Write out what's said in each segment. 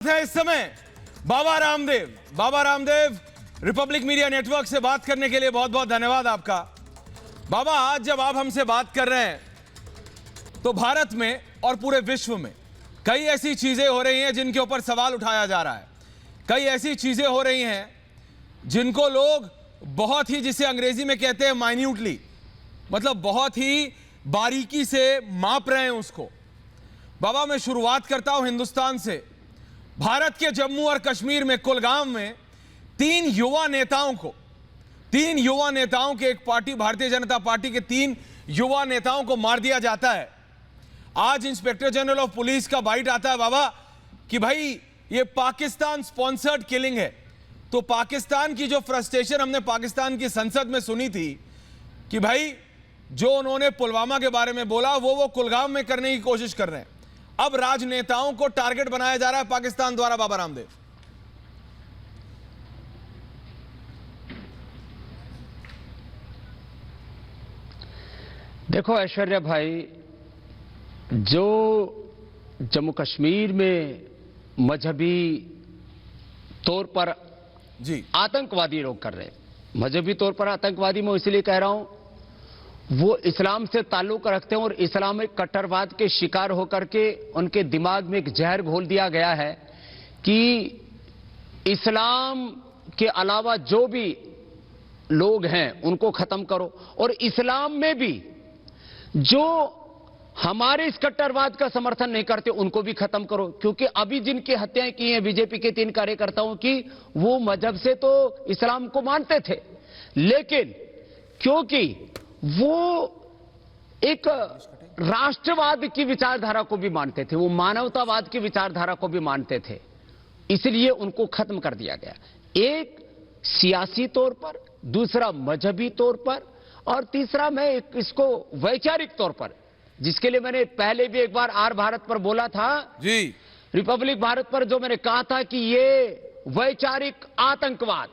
है इस समय Baba Ramdev Republic media network से बात करने के लिए बहुत बहुत धन्यवाद आपका। बाबा, आज जब आप हमसे बात कर रहे हैं तो भारत में और पूरे विश्व में कई ऐसी चीजें हो रही हैं जिनके ऊपर सवाल उठाया जा रहा है। कई ऐसी चीजें हो रही हैं जिनको लोग बहुत ही, जिसे अंग्रेजी में कहते हैं माइन्यूटली, मतलब बहुत ही बारीकी से माप रहे हैं उसको। बाबा, मैं शुरुआत करता हूं हिंदुस्तान से। भारत के जम्मू और कश्मीर में कुलगाम में तीन युवा नेताओं के, एक पार्टी भारतीय जनता पार्टी के 3 युवा नेताओं को मार दिया जाता है। आज इंस्पेक्टर जनरल ऑफ पुलिस का बाइट आता है बाबा कि भाई ये पाकिस्तान स्पॉन्सर्ड किलिंग है। तो पाकिस्तान की जो फ्रस्ट्रेशन हमने पाकिस्तान की संसद में सुनी थी कि भाई जो उन्होंने पुलवामा के बारे में बोला वो कुलगाम में करने की कोशिश कर रहे हैं। अब राजनेताओं को टारगेट बनाया जा रहा है पाकिस्तान द्वारा। बाबा रामदेव, देखो ऐश्वर्या भाई, जो जम्मू कश्मीर में मजहबी तौर पर जी आतंकवादी लोग कर रहे हैं, मजहबी तौर पर आतंकवादी मैं इसलिए कह रहा हूं, वो इस्लाम से ताल्लुक रखते हैं और इस्लामिक कट्टरवाद के शिकार होकर के उनके दिमाग में एक जहर घोल दिया गया है कि इस्लाम के अलावा जो भी लोग हैं उनको खत्म करो, और इस्लाम में भी जो हमारे इस कट्टरवाद का समर्थन नहीं करते उनको भी खत्म करो। क्योंकि अभी जिनकी हत्याएं की हैं बीजेपी के 3 कार्यकर्ताओं की, वो मजहब से तो इस्लाम को मानते थे, लेकिन क्योंकि वो एक राष्ट्रवाद की विचारधारा को भी मानते थे, वो मानवतावाद की विचारधारा को भी मानते थे, इसलिए उनको खत्म कर दिया गया। एक सियासी तौर पर, दूसरा मजहबी तौर पर, और तीसरा मैं इसको वैचारिक तौर पर, जिसके लिए मैंने पहले भी एक बार आर भारत पर बोला था जी, रिपब्लिक भारत पर, जो मैंने कहा था कि ये वैचारिक आतंकवाद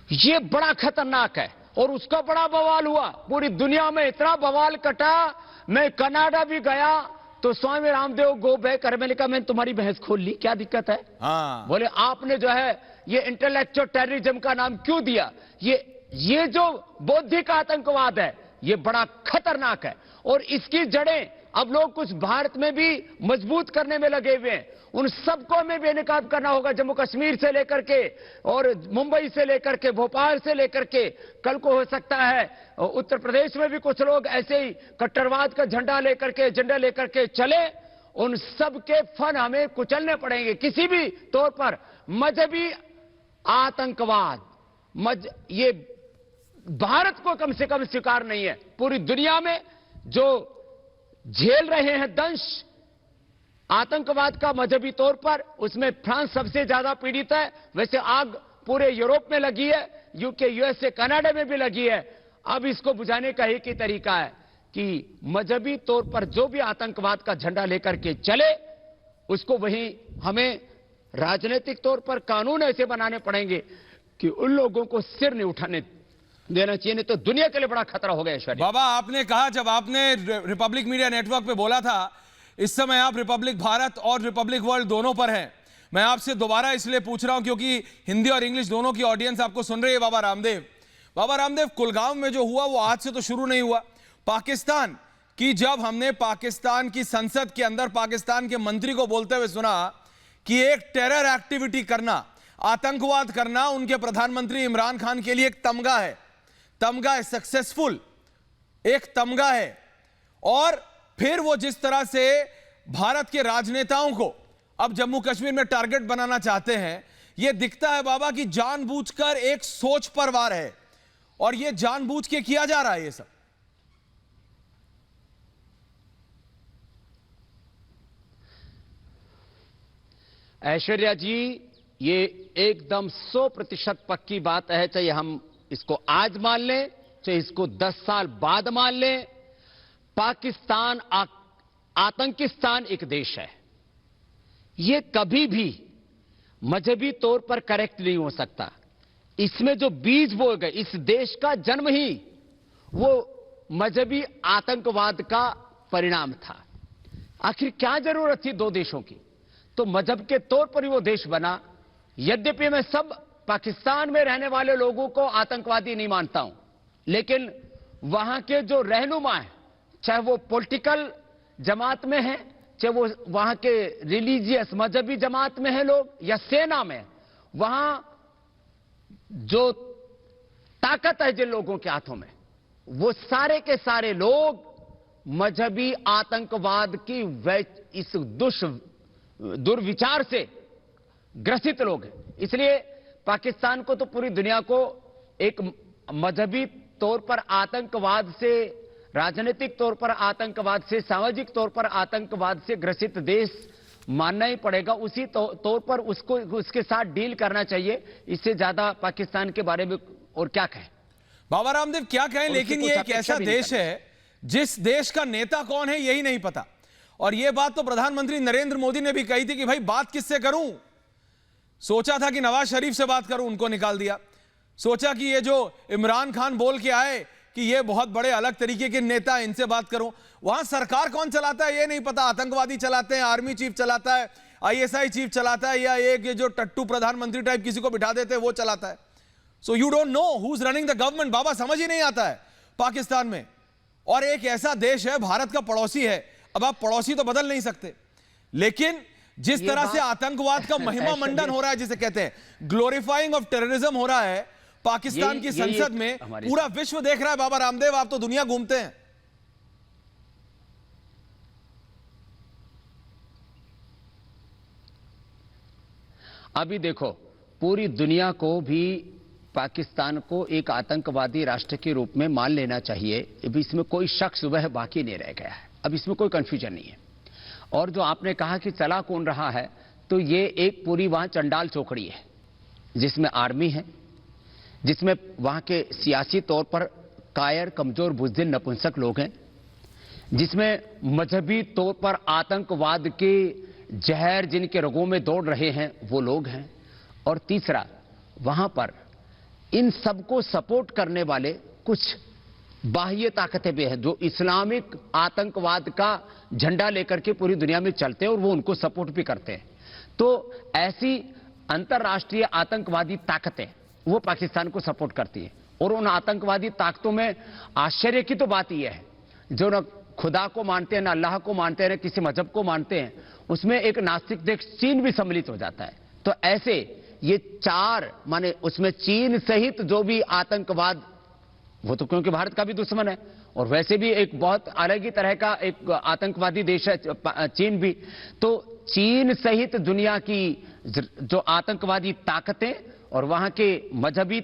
ये बड़ा खतरनाक है और उसका बड़ा बवाल हुआ। पूरी दुनिया में इतना बवाल कटा, मैं कनाडा भी गया तो स्वामी रामदेव गो बैक, मैंने कहा मैंने तुम्हारी बहस खोल ली, क्या दिक्कत है? हाँ। बोले आपने जो है ये इंटेलेक्चुअल टेररिज्म का नाम क्यों दिया? ये जो बौद्धिक आतंकवाद है ये बड़ा खतरनाक है और इसकी जड़ें अब लोग कुछ भारत में भी मजबूत करने में लगे हुए हैं। उन सबको हमें बेनकाब करना होगा, जम्मू कश्मीर से लेकर के और मुंबई से लेकर के भोपाल से लेकर के, कल को हो सकता है उत्तर प्रदेश में भी कुछ लोग ऐसे ही कट्टरवाद का झंडा लेकर के चले। उन सब के फन हमें कुचलने पड़ेंगे किसी भी तौर पर। मजहबी आतंकवाद ये भारत को कम से कम स्वीकार नहीं है। पूरी दुनिया में जो झेल रहे हैं दंश आतंकवाद का मजहबी तौर पर, उसमें फ्रांस सबसे ज्यादा पीड़ित है। वैसे आग पूरे यूरोप में लगी है, यूके, यूएसए, कनाडा में भी लगी है। अब इसको बुझाने का एक ही तरीका है कि मजहबी तौर पर जो भी आतंकवाद का झंडा लेकर के चले उसको वही हमें राजनीतिक तौर पर कानून ऐसे बनाने पड़ेंगे कि उन लोगों को सिर नहीं उठाने देना चाहिए, नहीं तो दुनिया के लिए बड़ा खतरा हो गया। ऐश्वर्या बाबा, आपने कहा, जब आपने रिपब्लिक मीडिया नेटवर्क पे बोला था, इस समय आप रिपब्लिक भारत और रिपब्लिक वर्ल्ड दोनों पर हैं। मैं आपसे दोबारा इसलिए पूछ रहा हूं क्योंकि हिंदी और इंग्लिश दोनों की ऑडियंस आपको सुन रही है। बाबा रामदेव, कुलगाम में जो हुआ वो आज से तो शुरू नहीं हुआ। पाकिस्तान की, जब हमने पाकिस्तान की संसद के अंदर पाकिस्तान के मंत्री को बोलते हुए सुना कि एक टेरर एक्टिविटी करना, आतंकवाद करना उनके प्रधानमंत्री इमरान खान के लिए एक तमगा है, सक्सेसफुल एक तमगा है। और फिर वो जिस तरह से भारत के राजनेताओं को अब जम्मू कश्मीर में टारगेट बनाना चाहते हैं, यह दिखता है बाबा कि जानबूझकर एक सोच पर वार है और यह जानबूझ के किया जा रहा है ये सब। ऐश्वर्या जी, ये एकदम 100% पक्की बात है, चाहे हम इसको आज मान लें चाहे इसको 10 साल बाद मान लें। पाकिस्तान आतंकिस्तान एक देश है, यह कभी भी मजहबी तौर पर करेक्ट नहीं हो सकता। इसमें जो बीज बोए गए, इस देश का जन्म ही वो मजहबी आतंकवाद का परिणाम था। आखिर क्या जरूरत थी 2 देशों की? तो मजहब के तौर पर ही वो देश बना। यद्यपि मैं सब पाकिस्तान में रहने वाले लोगों को आतंकवादी नहीं मानता हूं, लेकिन वहां के जो रहनुमा हैं, चाहे वो पॉलिटिकल जमात में है, चाहे वो वहां के रिलीजियस मजहबी जमात में है लोग, या सेना में, वहां जो ताकत है जिन लोगों के हाथों में, वो सारे के सारे लोग मजहबी आतंकवाद की इस दुर्विचार से ग्रसित लोग हैं। इसलिए पाकिस्तान को तो पूरी दुनिया को एक मजहबी तौर पर आतंकवाद से, राजनीतिक तौर पर आतंकवाद से, सामाजिक तौर पर आतंकवाद से ग्रसित देश मानना ही पड़ेगा। उसी तौर पर उसको उसके साथ डील करना चाहिए। इससे ज्यादा पाकिस्तान के बारे में और क्या कहें बाबा रामदेव, क्या कहें, लेकिन ये एक ऐसा देश है जिस देश का नेता कौन है यही नहीं पता। और यह बात तो प्रधानमंत्री नरेंद्र मोदी ने भी कही थी कि भाई बात किससे करूं। सोचा था कि नवाज शरीफ से बात करूं, उनको निकाल दिया। सोचा कि ये जो इमरान खान बोल के आए कि ये बहुत बड़े अलग तरीके के नेता हैं, इनसे बात करूं। वहां सरकार कौन चलाता है ये नहीं पता, आतंकवादी चलाते हैं, आर्मी चीफ चलाता है, आईएसआई चीफ चलाता है, या एक जो टट्टू प्रधानमंत्री टाइप किसी को बिठा देते हैं वो चलाता है। So you don't know who is running the government. बाबा समझ ही नहीं आता है पाकिस्तान में। और एक ऐसा देश है, भारत का पड़ोसी है। अब आप पड़ोसी तो बदल नहीं सकते, लेकिन जिस तरह से आतंकवाद का महिमा मंडन हो रहा है, जिसे कहते हैं ग्लोरीफाइंग ऑफ टेररिज्म हो रहा है पाकिस्तान की संसद में, पूरा विश्व देख रहा है। बाबा रामदेव, आप तो दुनिया घूमते हैं। अभी देखो, पूरी दुनिया को भी पाकिस्तान को एक आतंकवादी राष्ट्र के रूप में मान लेना चाहिए। अभी इसमें कोई शक वह बाकी नहीं रह गया है। अब इसमें कोई कंफ्यूजन नहीं है। और जो आपने कहा कि चला कौन रहा है, तो ये एक पूरी वहां चंडाल चौकड़ी है, जिसमें आर्मी है, जिसमें वहां के सियासी तौर पर कायर, कमजोर, बुज़दिल, नपुंसक लोग हैं, जिसमें मजहबी तौर पर आतंकवाद के जहर जिनके रगों में दौड़ रहे हैं वो लोग हैं, और तीसरा वहां पर इन सबको सपोर्ट करने वाले कुछ बाह्य ताकतें भी हैं जो इस्लामिक आतंकवाद का झंडा लेकर के पूरी दुनिया में चलते हैं और वो उनको सपोर्ट भी करते हैं। तो ऐसी अंतर्राष्ट्रीय आतंकवादी ताकतें वो पाकिस्तान को सपोर्ट करती है, और उन आतंकवादी ताकतों में आश्चर्य की तो बात यह है, जो न खुदा को मानते हैं, न अल्लाह को मानते हैं, न किसी मजहब को मानते हैं, उसमें एक नास्तिक देश चीन भी सम्मिलित हो जाता है। तो ऐसे ये चार, माने उसमें चीन सहित जो भी आतंकवाद, वो तो क्योंकि भारत का भी दुश्मन है और वैसे भी एक बहुत अलग ही तरह का एक आतंकवादी देश है चीन भी, तो चीन सहित दुनिया की जो आतंकवादी ताकतें और वहां के मजहबी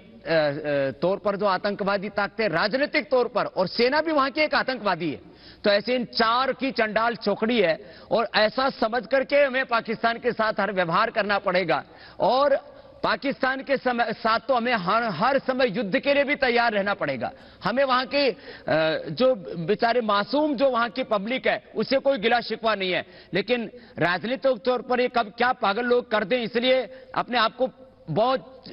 तौर पर जो आतंकवादी ताकतें, राजनीतिक तौर पर, और सेना भी वहां की एक आतंकवादी है। तो ऐसे इन चार की चंडाल चौकड़ी है, और ऐसा समझ करके हमें पाकिस्तान के साथ हर व्यवहार करना पड़ेगा। और पाकिस्तान के साथ तो हमें हर समय युद्ध के लिए भी तैयार रहना पड़ेगा। हमें वहां के जो बेचारे मासूम जो वहां की पब्लिक है उससे कोई गिला शिकवा नहीं है, लेकिन राजनीतिक तौर पर ये कब क्या पागल लोग कर दें, इसलिए अपने आप को बहुत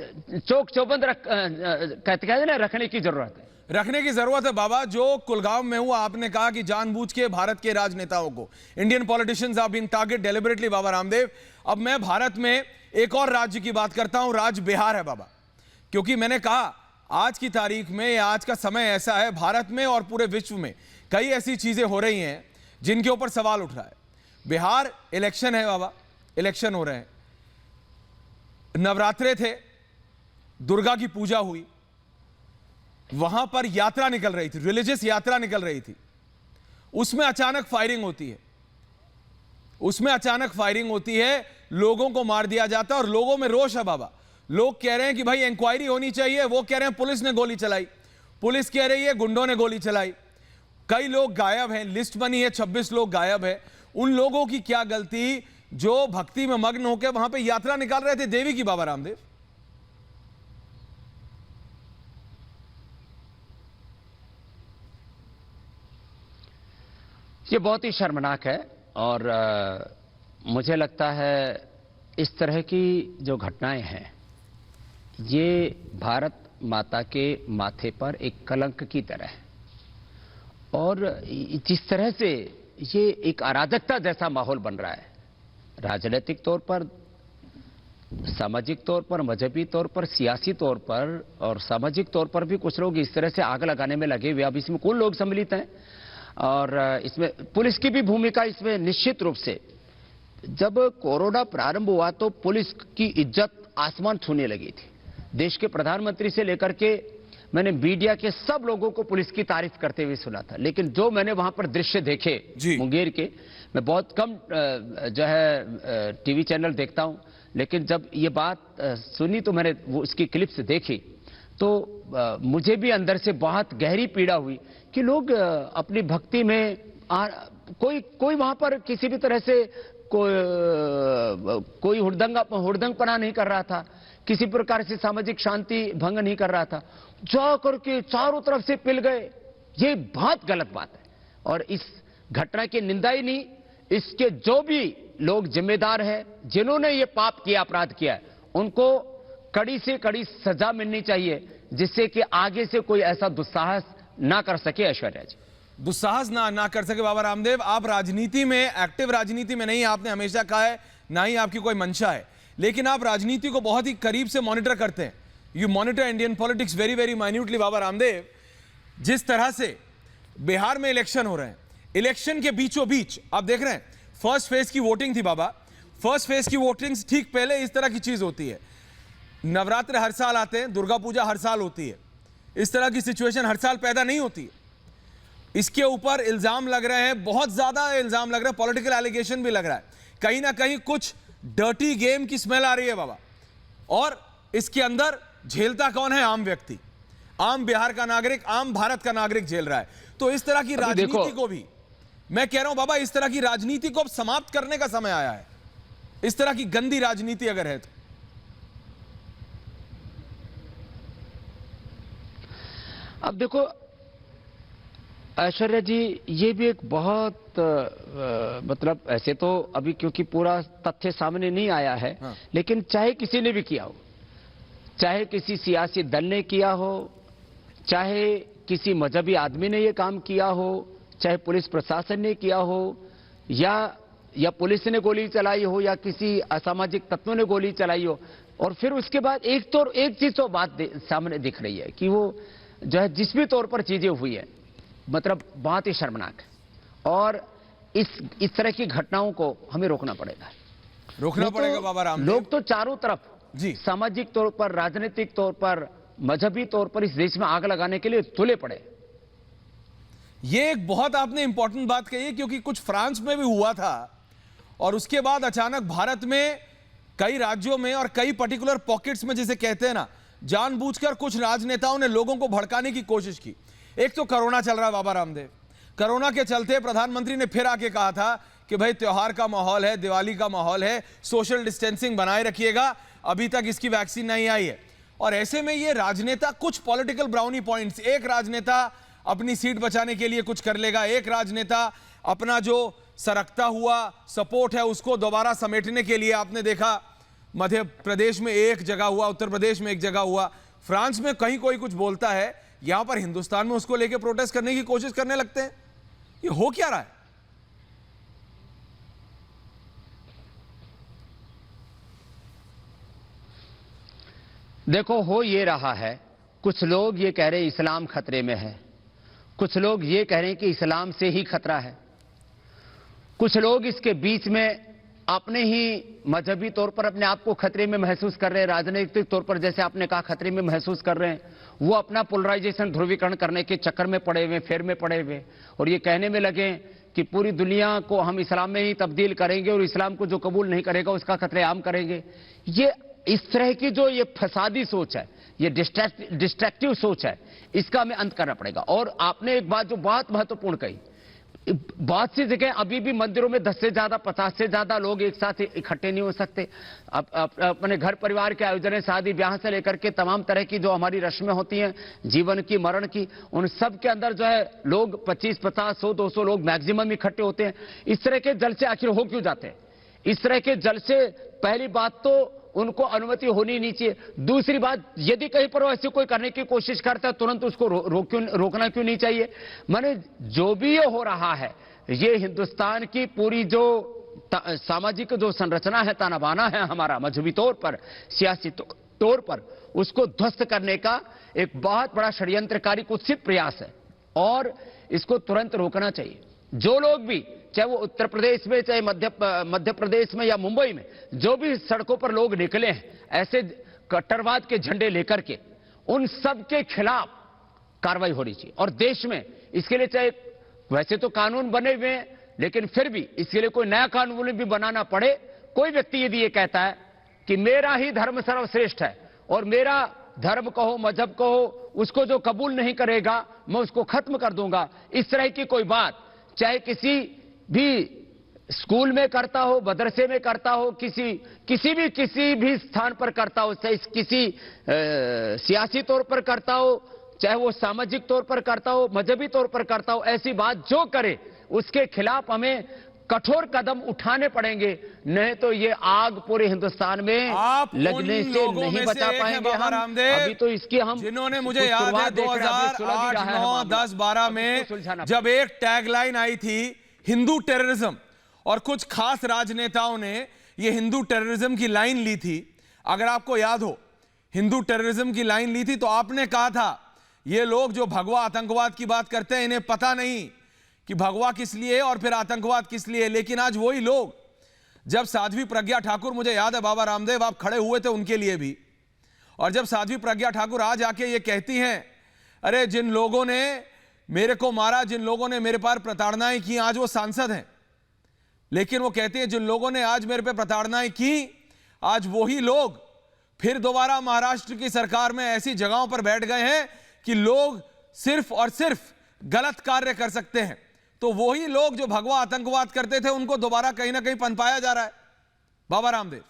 चौक चौबंद कहते हैं ना, रखने की जरूरत है। रखने की जरूरत है बाबा। जो कुलगांव में हुआ, आपने कहा कि जानबूझ के भारत के राजनेताओं को, Indian politicians are being target deliberately. Baba Ramdev, अब मैं भारत में एक और राज्य की बात करता हूं, राज्य बिहार है बाबा। क्योंकि मैंने कहा आज की तारीख में, आज का समय ऐसा है, भारत में और पूरे विश्व में कई ऐसी चीजें हो रही हैं जिनके ऊपर सवाल उठ रहा है। बिहार इलेक्शन है बाबा, इलेक्शन हो रहे हैं, नवरात्रे थे, दुर्गा की पूजा हुई, वहां पर यात्रा निकल रही थी, रिलीजियस यात्रा निकल रही थी, उसमें अचानक फायरिंग होती है, उसमें अचानक फायरिंग होती है, लोगों को मार दिया जाता है और लोगों में रोष है बाबा। लोग कह रहे हैं कि भाई इंक्वायरी होनी चाहिए, वो कह रहे हैं पुलिस ने गोली चलाई, पुलिस कह रही है गुंडों ने गोली चलाई, कई लोग गायब हैं, लिस्ट बनी है 26 लोग गायब है। उन लोगों की क्या गलती जो भक्ति में मग्न होकर वहां पे यात्रा निकाल रहे थे देवी की। बाबा रामदेव, ये बहुत ही शर्मनाक है, और मुझे लगता है इस तरह की जो घटनाएं हैं ये भारत माता के माथे पर एक कलंक की तरह है, और जिस तरह से ये एक अराजकता जैसा माहौल बन रहा है, राजनीतिक तौर पर, सामाजिक तौर पर, मजहबी तौर पर, सियासी तौर पर और सामाजिक तौर पर भी कुछ लोग इस तरह से आग लगाने में लगे हुए। अब इसमें कौन लोग सम्मिलित हैं और इसमें पुलिस की भी भूमिका इसमें निश्चित रूप से। जब कोरोना प्रारंभ हुआ तो पुलिस की इज्जत आसमान छूने लगी थी। देश के प्रधानमंत्री से लेकर के मैंने मीडिया के सब लोगों को पुलिस की तारीफ करते हुए सुना था, लेकिन जो मैंने वहां पर दृश्य देखे मुंगेर के, मैं बहुत कम जो है टीवी चैनल देखता हूं, लेकिन जब ये बात सुनी तो मैंने वो उसकी क्लिप्स देखी तो मुझे भी अंदर से बहुत गहरी पीड़ा हुई कि लोग अपनी भक्ति में कोई वहां पर किसी भी तरह से कोई हुड़दंगपना नहीं कर रहा था, किसी प्रकार से सामाजिक शांति भंग नहीं कर रहा था, जा करके चारों तरफ से पिल गए। ये बहुत गलत बात है और इस घटना की निंदा ही नहीं, इसके जो भी लोग जिम्मेदार हैं, जिन्होंने ये पाप किया, अपराध किया है, उनको कड़ी से कड़ी सजा मिलनी चाहिए, जिससे कि आगे से कोई ऐसा दुस्साहस ना कर सके। ऐश्वर्या जी, दुस्साहस ना कर सके। बाबा रामदेव, आप राजनीति में, एक्टिव राजनीति में नहीं, आपने हमेशा कहा है, ना ही आपकी कोई मंशा है, लेकिन आप राजनीति को बहुत ही करीब से मॉनिटर करते हैं। You monitor Indian politics very very minutely. Baba Ramdev, जिस तरह से बिहार में इलेक्शन हो रहे हैं, इलेक्शन के बीचों बीच आप देख रहे हैं, फर्स्ट फेज की वोटिंग थी बाबा, फर्स्ट फेज की वोटिंग ठीक पहले इस तरह की चीज होती है। नवरात्र हर साल आते हैं, दुर्गा पूजा हर साल होती है, इस तरह की सिचुएशन हर साल पैदा नहीं होती है। इसके ऊपर इल्जाम लग रहे हैं, बहुत ज्यादा इल्जाम लग रहे हैं, पॉलिटिकल एलिगेशन भी लग रहा है, कहीं ना कहीं कुछ डर्टी गेम की स्मेल आ रही है बाबा। और इसके अंदर झेलता कौन है? आम व्यक्ति, आम बिहार का नागरिक, आम भारत का नागरिक झेल रहा है। तो इस तरह की राजनीति को भी मैं कह रहा हूं बाबा, इस तरह की राजनीति को अब समाप्त करने का समय आया है। इस तरह की गंदी राजनीति अगर है तो अब देखो ऐश्वर्या जी, ये भी एक बहुत मतलब ऐसे तो अभी क्योंकि पूरा तथ्य सामने नहीं आया है, हाँ। लेकिन चाहे किसी ने भी किया हो, चाहे किसी सियासी दल ने किया हो, चाहे किसी मजहबी आदमी ने ये काम किया हो, चाहे पुलिस प्रशासन ने किया हो, या पुलिस ने गोली चलाई हो, या किसी असामाजिक तत्वों ने गोली चलाई हो, और फिर उसके बाद एक चीज तो बात सामने दिख रही है कि वो जो है जिस भी तौर पर चीजें हुई है, मतलब बहुत ही शर्मनाक है। और इस तरह की घटनाओं को हमें रोकना पड़ेगा, रोकना पड़ेगा बाबा रामदेव। लोग तो चारों तरफ जी, सामाजिक तौर पर, राजनीतिक तौर पर, मजहबी तौर पर इस देश में आग लगाने के लिए तुले पड़े। ये एक बहुत आपने इंपॉर्टेंट बात कही है, क्योंकि कुछ फ्रांस में भी हुआ था और उसके बाद अचानक भारत में कई राज्यों में और कई पर्टिकुलर पॉकेट्स में, जिसे कहते हैं ना, जानबूझकर कुछ राजनेताओं ने लोगों को भड़काने की कोशिश की। एक तो कोरोना चल रहा है बाबा रामदेव, कोरोना के चलते प्रधानमंत्री ने फिर आके कहा था कि भाई त्योहार का माहौल है, दिवाली का माहौल है, सोशल डिस्टेंसिंग बनाए रखिएगा, अभी तक इसकी वैक्सीन नहीं आई है। और ऐसे में ये राजनेता कुछ पॉलिटिकल ब्राउनी पॉइंट्स, एक राजनेता अपनी सीट बचाने के लिए कुछ कर लेगा, एक राजनेता अपना जो सरकता हुआ सपोर्ट है उसको दोबारा समेटने के लिए, आपने देखा मध्य प्रदेश में एक जगह हुआ, उत्तर प्रदेश में एक जगह हुआ, फ्रांस में कहीं कोई कुछ बोलता है, यहां पर हिंदुस्तान में उसको लेकर प्रोटेस्ट करने की कोशिश करने लगते हैं। ये हो क्या रहा है? देखो, हो ये रहा है, कुछ लोग ये कह रहे हैं इस्लाम खतरे में है, कुछ लोग ये कह रहे हैं कि इस्लाम से ही खतरा है, कुछ लोग इसके बीच में अपने ही मजहबी तौर पर अपने आप को खतरे में महसूस कर रहे हैं, राजनीतिक तौर पर जैसे आपने कहा खतरे में महसूस कर रहे हैं, वो अपना पोलराइजेशन, ध्रुवीकरण करने के चक्कर में पड़े हुए, फेर में पड़े हुए, और ये कहने में लगे कि पूरी दुनिया को हम इस्लाम में ही तब्दील करेंगे और इस्लाम को जो कबूल नहीं करेगा उसका कत्लेआम करेंगे। ये इस तरह की जो ये फसादी सोच है, ये डिस्ट्रैक्टिव सोच है, इसका हमें अंत करना पड़ेगा। और आपने एक बात जो बहुत महत्वपूर्ण कही, बहुत सी जगह अभी भी मंदिरों में 10 से ज्यादा, 50 से ज्यादा लोग एक साथ इकट्ठे नहीं हो सकते। अपने घर परिवार के आयोजन, शादी ब्याह से लेकर के तमाम तरह की जो हमारी रस्में होती हैं, जीवन की, मरण की, उन सब के अंदर जो है लोग 25, 50, 100, 200 लोग मैक्सिमम इकट्ठे होते हैं। इस तरह के जलसे आखिर हो क्यों जाते हैं? इस तरह के जलसे, पहली बात तो उनको अनुमति होनी नहीं चाहिए। दूसरी बात, यदि कहीं पर ऐसे कोई करने की कोशिश करता है, तुरंत उसको रोकना क्यों नहीं चाहिए? माने जो भी ये हो रहा है, ये हिंदुस्तान की पूरी जो सामाजिक जो संरचना है, ताना बाना है हमारा मजहबी तौर पर, सियासी तौर पर, उसको ध्वस्त करने का एक बहुत बड़ा षड्यंत्रकारी कुत्सित प्रयास है और इसको तुरंत रोकना चाहिए। जो लोग भी, चाहे वो उत्तर प्रदेश में, चाहे मध्य प्रदेश में या मुंबई में, जो भी सड़कों पर लोग निकले हैं ऐसे कट्टरवाद के झंडे लेकर के, उन सब के खिलाफ कार्रवाई होनी चाहिए। और देश में इसके लिए, चाहे वैसे तो कानून बने हुए हैं, लेकिन फिर भी इसके लिए कोई नया कानून भी बनाना पड़े। कोई व्यक्ति यदि ये कहता है कि मेरा ही धर्म सर्वश्रेष्ठ है और मेरा धर्म कहो, मजहब कहो, उसको जो कबूल नहीं करेगा मैं उसको खत्म कर दूंगा, इस तरह की कोई बात, चाहे किसी भी स्कूल में करता हो, मदरसे में करता हो, किसी भी स्थान पर करता हो, चाहे किसी सियासी तौर पर करता हो, चाहे वो सामाजिक तौर पर करता हो, मजहबी तौर पर करता हो, ऐसी बात जो करे उसके खिलाफ हमें कठोर कदम उठाने पड़ेंगे, नहीं तो ये आग पूरे हिंदुस्तान में लगने से नहीं बचा पाएंगे हम। अभी तो इसकी हम, जिन्होंने, मुझे याद है 2008, 9, 10, 12 में जब एक टैगलाइन आई थी हिंदू टेररिज्म, और कुछ खास राजनेताओं ने ये हिंदू टेररिज्म की लाइन ली थी। अगर आपको याद हो, हिंदू टेररिज्म की लाइन ली थी तो आपने कहा था ये लोग जो भगवा आतंकवाद की बात करते हैं इन्हें पता नहीं कि भगवा किस लिए और फिर आतंकवाद किस लिए। लेकिन आज वही लोग, जब साध्वी प्रज्ञा ठाकुर, मुझे याद है बाबा रामदेव आप खड़े हुए थे उनके लिए भी, और जब साध्वी प्रज्ञा ठाकुर आज आके ये कहती हैं, अरे जिन लोगों ने मेरे को मारा, जिन लोगों ने मेरे पर प्रताड़नाएं की, आज वो सांसद हैं, लेकिन वो कहते हैं जिन लोगों ने आज मेरे पे प्रताड़नाएं की, आज वही लोग फिर दोबारा महाराष्ट्र की सरकार में ऐसी जगहों पर बैठ गए हैं कि लोग सिर्फ और सिर्फ गलत कार्य कर सकते हैं। तो वही लोग जो भगवा आतंकवाद करते थे उनको दोबारा कहीं ना कहीं पनपाया जा रहा है। बाबा रामदेव,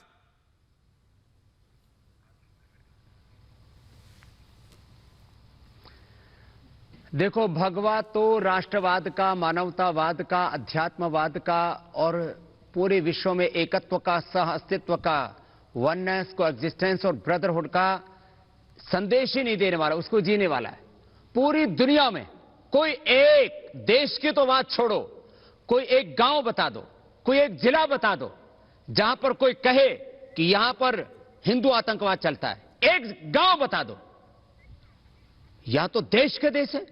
देखो, भगवा तो राष्ट्रवाद का, मानवतावाद का, अध्यात्मवाद का और पूरे विश्व में एकत्व का, सह अस्तित्व का, वननेस को, एग्जिस्टेंस और ब्रदरहुड का संदेश ही नहीं देने वाला, उसको जीने वाला है। पूरी दुनिया में कोई एक देश की तो बात छोड़ो, कोई एक गांव बता दो, कोई एक जिला बता दो जहां पर कोई कहे कि यहां पर हिंदू आतंकवाद चलता है। एक गांव बता दो। यहां तो देश के देश है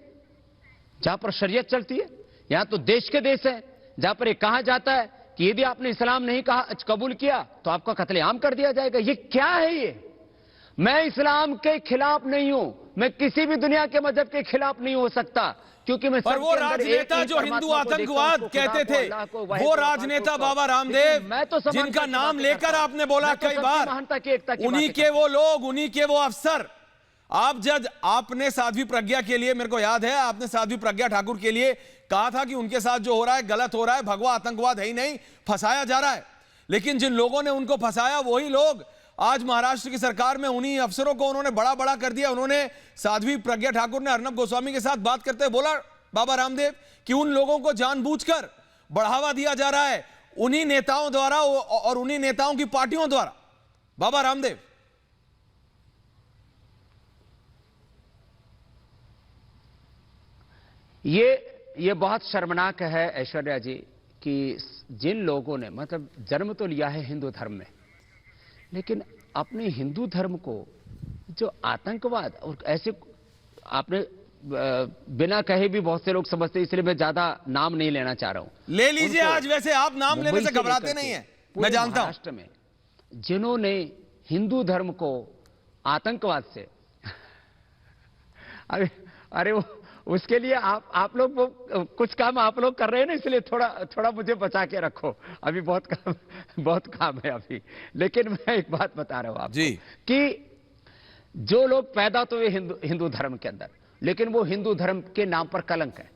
जहां पर शरीयत चलती है, यहां तो देश के देश है जहां पर यह कहा जाता है कि यदि आपने इस्लाम नहीं कबूल किया तो आपका कत्लेआम कर दिया जाएगा। ये क्या है ये? मैं इस्लाम के खिलाफ नहीं हूं, मैं किसी भी दुनिया के मजहब के खिलाफ नहीं हो सकता, क्योंकि मैं, पर वो राजनेता जो हिंदू आतंकवाद कहते थे, वो राजनेता बाबा रामदेव, जिनका नाम लेकर आपने बोला कई बार, उन्हीं के वो लोग, उन्हीं के वो अफसर, आप जज, आपने साध्वी प्रज्ञा के लिए, मेरे को याद है, आपने साध्वी प्रज्ञा ठाकुर के लिए कहा था कि उनके साथ जो हो रहा है गलत हो रहा है, भगवा आतंकवाद है ही नहीं, फंसाया जा रहा है। लेकिन जिन लोगों ने उनको फंसाया वही लोग आज महाराष्ट्र की सरकार में, उन्हीं अफसरों को उन्होंने बड़ा बड़ा कर दिया। उन्होंने, साध्वी प्रज्ञा ठाकुर ने अर्नब गोस्वामी के साथ बात करते हुए बोला बाबा रामदेव कि उन लोगों को जानबूझकर बढ़ावा दिया जा रहा है उन्हीं नेताओं द्वारा और उन्हीं नेताओं की पार्टियों द्वारा। बाबा रामदेव, ये बहुत शर्मनाक है ऐश्वर्या जी कि जिन लोगों ने मतलब जन्म तो लिया है हिंदू धर्म में, लेकिन अपने हिंदू धर्म को जो आतंकवाद और ऐसे, आपने बिना कहे भी बहुत से लोग समझते, इसलिए मैं ज्यादा नाम नहीं लेना चाह रहा हूं। ले लीजिए आज, वैसे आप नाम लेने से घबराते नहीं हैं, मैं जानता हूं। महाराष्ट्र में जिन्होंने हिंदू धर्म को आतंकवाद से अरे वो उसके लिए आप लोग कुछ काम आप लोग कर रहे हैं ना, इसलिए थोड़ा मुझे बचा के रखो, अभी बहुत काम है अभी। लेकिन मैं एक बात बता रहा हूं आपको जी, कि जो लोग पैदा तो हुए हिंदू धर्म के अंदर, लेकिन वो हिंदू धर्म के नाम पर कलंक है,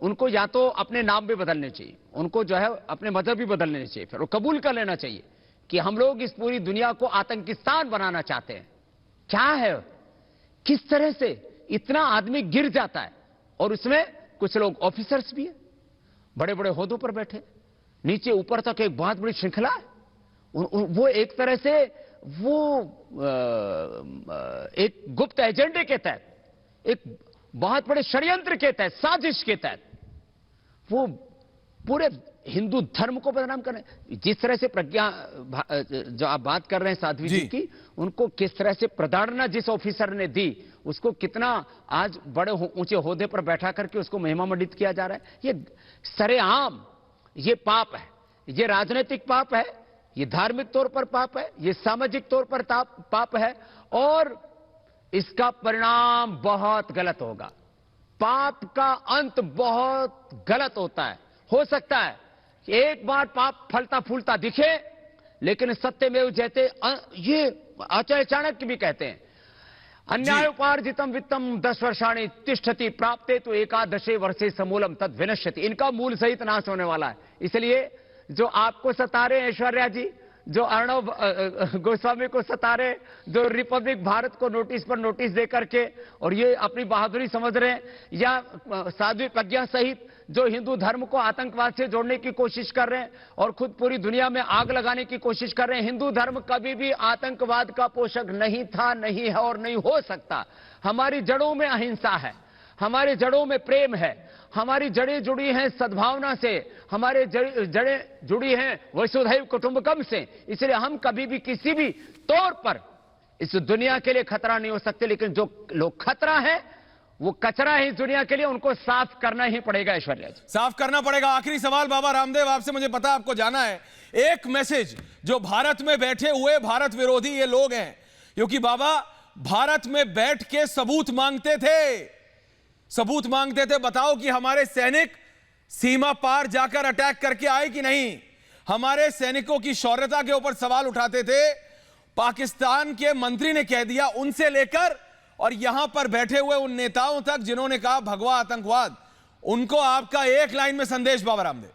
उनको या तो अपने नाम भी बदलने चाहिए, उनको जो है अपने मजहब भी बदलने चाहिए, फिर वो कबूल कर लेना चाहिए कि हम लोग इस पूरी दुनिया को आतंकिस्तान बनाना चाहते हैं। क्या है, किस तरह से इतना आदमी गिर जाता है, और उसमें कुछ लोग ऑफिसर्स भी है, बड़े बड़े ओहदों पर बैठे, नीचे ऊपर तक एक बहुत बड़ी श्रृंखला है। वो एक तरह से वो एक गुप्त एजेंडे के तहत, एक बहुत बड़े षड्यंत्र के तहत, साजिश के तहत वो पूरे हिंदू धर्म को बदनाम कर रहे हैं। जिस तरह से प्रज्ञा जो आप बात कर रहे हैं साध्वी जी की, उनको किस तरह से प्रताड़ना जिस ऑफिसर ने दी, उसको कितना आज बड़े ऊंचे ओहदे पर बैठा करके उसको महिमा मंडित किया जा रहा है। ये सरेआम ये पाप है, ये राजनीतिक पाप है, ये धार्मिक तौर पर पाप है, ये सामाजिक तौर पर पाप है, और इसका परिणाम बहुत गलत होगा। पाप का अंत बहुत गलत होता है। हो सकता है कि एक बार पाप फलता फूलता दिखे, लेकिन सत्यमेव जयते, ये आचार्य चाणक्य भी कहते हैं, अन्यायोपार्जितम वित्तम 10 वर्षाणि तिष्ठति प्राप्ते तो एकादशे वर्षे समूलम तद विनश्यति। इनका मूल सहित नाश होने वाला है। इसलिए जो आपको सता रहे हैं ऐश्वर्या जी, जो अर्णव गोस्वामी को सता रहे, जो रिपब्लिक भारत को नोटिस पर नोटिस दे करके और ये अपनी बहादुरी समझ रहे हैं, या साध्वी प्रज्ञा सहित जो हिंदू धर्म को आतंकवाद से जोड़ने की कोशिश कर रहे हैं और खुद पूरी दुनिया में आग लगाने की कोशिश कर रहे हैं। हिंदू धर्म कभी भी आतंकवाद का पोषक नहीं था, नहीं है और नहीं हो सकता। हमारी जड़ों में अहिंसा है, हमारी जड़ों में प्रेम है, हमारी जड़ें जुड़ी हैं सद्भावना से, हमारे जड़ें जुड़ी हैं वसुधैव कुटुंबकम से। इसलिए हम कभी भी किसी भी तौर पर इस दुनिया के लिए खतरा नहीं हो सकते। लेकिन जो लोग खतरा है वो कचरा है इस दुनिया के लिए, उनको साफ करना ही पड़ेगा। ऐश्वर्या जी, साफ करना पड़ेगा। आखिरी सवाल बाबा रामदेव आपसे, मुझे पता आपको जाना है, एक मैसेज जो भारत में बैठे हुए भारत विरोधी ये लोग हैं, क्योंकि बाबा भारत में बैठ के सबूत मांगते थे, बताओ कि हमारे सैनिक सीमा पार जाकर अटैक करके आए कि नहीं। हमारे सैनिकों की शौर्यता के ऊपर सवाल उठाते थे। पाकिस्तान के मंत्री ने कह दिया, उनसे लेकर और यहां पर बैठे हुए उन नेताओं तक जिन्होंने कहा भगवा आतंकवाद, उनको आपका एक लाइन में संदेश बाबा रामदेव।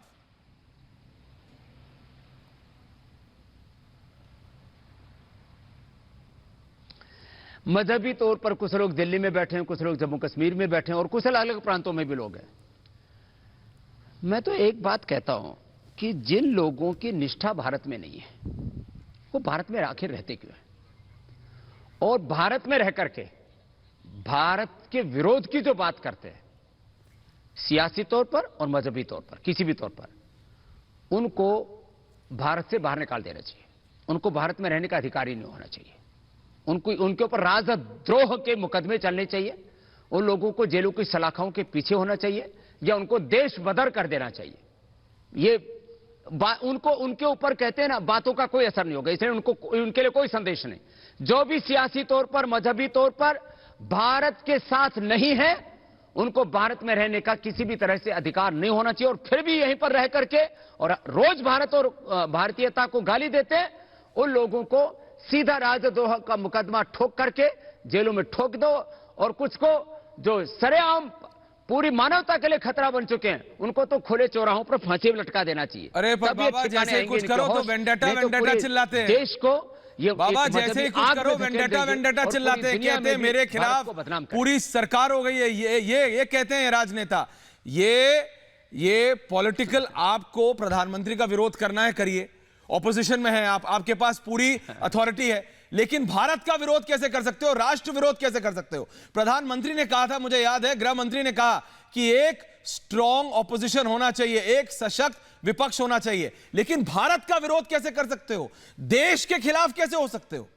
मजहबी तौर पर कुछ लोग दिल्ली में बैठे हैं, कुछ लोग जम्मू कश्मीर में बैठे हैं और कुछ अलग अलग प्रांतों में भी लोग हैं। मैं तो एक बात कहता हूं कि जिन लोगों की निष्ठा भारत में नहीं है, वो भारत में आखिर रहते क्यों हैं? और भारत में रह करके भारत के विरोध की जो बात करते हैं, सियासी तौर पर और मजहबी तौर पर, किसी भी तौर पर, उनको भारत से बाहर निकाल देना चाहिए। उनको भारत में रहने का अधिकार ही नहीं होना चाहिए। उनके ऊपर राजद्रोह के मुकदमे चलने चाहिए। उन लोगों को जेलों की सलाखों के पीछे होना चाहिए या उनको देश बदर कर देना चाहिए। ये उनके ऊपर कहते हैं ना, बातों का कोई असर नहीं होगा। इसलिए उनके लिए कोई संदेश नहीं। जो भी सियासी तौर पर, मजहबी तौर पर भारत के साथ नहीं है, उनको भारत में रहने का किसी भी तरह से अधिकार नहीं होना चाहिए। और फिर भी यहीं पर रह करके और रोज भारत और भारतीयता को गाली देते हैं, उन लोगों को सीधा राजद्रोह का मुकदमा ठोक करके जेलों में ठोक दो। और कुछ को जो सरेआम पूरी मानवता के लिए खतरा बन चुके हैं, उनको तो खुले चौराहों पर फांसी में लटका देना चाहिए। अरे पर बाबा जैसे ही कुछ करो तो वेंडेटा चिल्लाते हैं। देश को ये बाबा जैसे ही कुछ करो वेंडेटा चिल्लाते हैं, कहते हैं मेरे खिलाफ पूरी सरकार हो गई है। ये कहते हैं राजनेता। ये पॉलिटिकल, आपको प्रधानमंत्री का विरोध करना है, करिए, ऑपोजिशन में है आप, आपके पास पूरी अथॉरिटी है, लेकिन भारत का विरोध कैसे कर सकते हो? राष्ट्र विरोध कैसे कर सकते हो? प्रधानमंत्री ने कहा था, मुझे याद है, गृह मंत्री ने कहा कि एक स्ट्रॉन्ग ऑपोजिशन होना चाहिए, एक सशक्त विपक्ष होना चाहिए, लेकिन भारत का विरोध कैसे कर सकते हो? देश के खिलाफ कैसे हो सकते हो?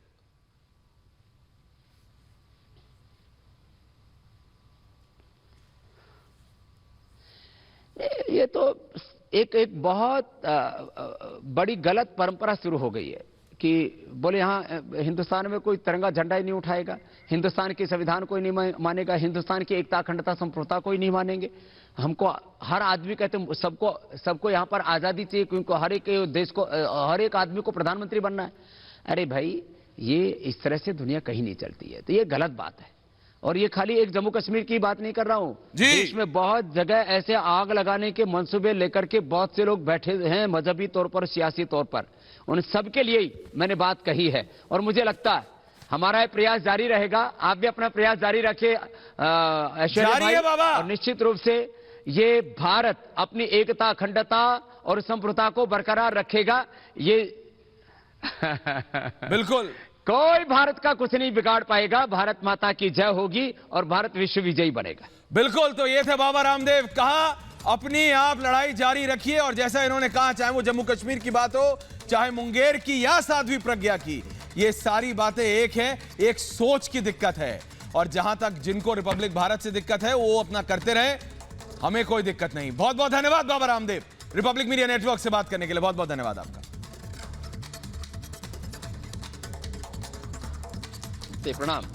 ये तो एक बहुत बड़ी गलत परंपरा शुरू हो गई है कि बोले यहां हिंदुस्तान में कोई तिरंगा झंडा ही नहीं उठाएगा, हिंदुस्तान के संविधान को ही नहीं मानेगा, हिंदुस्तान की एकता अखंडता संप्रभुता को ही नहीं मानेंगे। हमको हर आदमी कहते हैं सबको यहां पर आजादी चाहिए, क्योंकि हर एक देश को, हर एक आदमी को प्रधानमंत्री बनना है। अरे भाई, ये इस तरह से दुनिया कहीं नहीं चलती है। तो ये गलत बात है। और ये खाली एक जम्मू कश्मीर की बात नहीं कर रहा हूं, देश में बहुत जगह ऐसे आग लगाने के मंसूबे लेकर के बहुत से लोग बैठे हैं, मजहबी तौर पर, सियासी तौर पर। उन सबके लिए ही मैंने बात कही है। और मुझे लगता है हमारा ये प्रयास जारी रहेगा। आप भी अपना प्रयास जारी रखिए ऐश्वर्या भाई, और निश्चित रूप से ये भारत अपनी एकता, अखंडता और संप्रभुता को बरकरार रखेगा। ये बिल्कुल कोई भारत का कुछ नहीं बिगाड़ पाएगा। भारत माता की जय होगी और भारत विश्व विजयी बनेगा। बिल्कुल। तो ये थे बाबा रामदेव। कहा अपनी आप लड़ाई जारी रखिए और जैसा इन्होंने कहा, चाहे वो जम्मू कश्मीर की बात हो, चाहे मुंगेर की या साध्वी प्रज्ञा की, ये सारी बातें एक है, एक सोच की दिक्कत है। और जहां तक जिनको रिपब्लिक भारत से दिक्कत है वो अपना करते रहे, हमें कोई दिक्कत नहीं। बहुत बहुत धन्यवाद Baba Ramdev, Republic media network से बात करने के लिए बहुत बहुत धन्यवाद आपका। प्रणाम।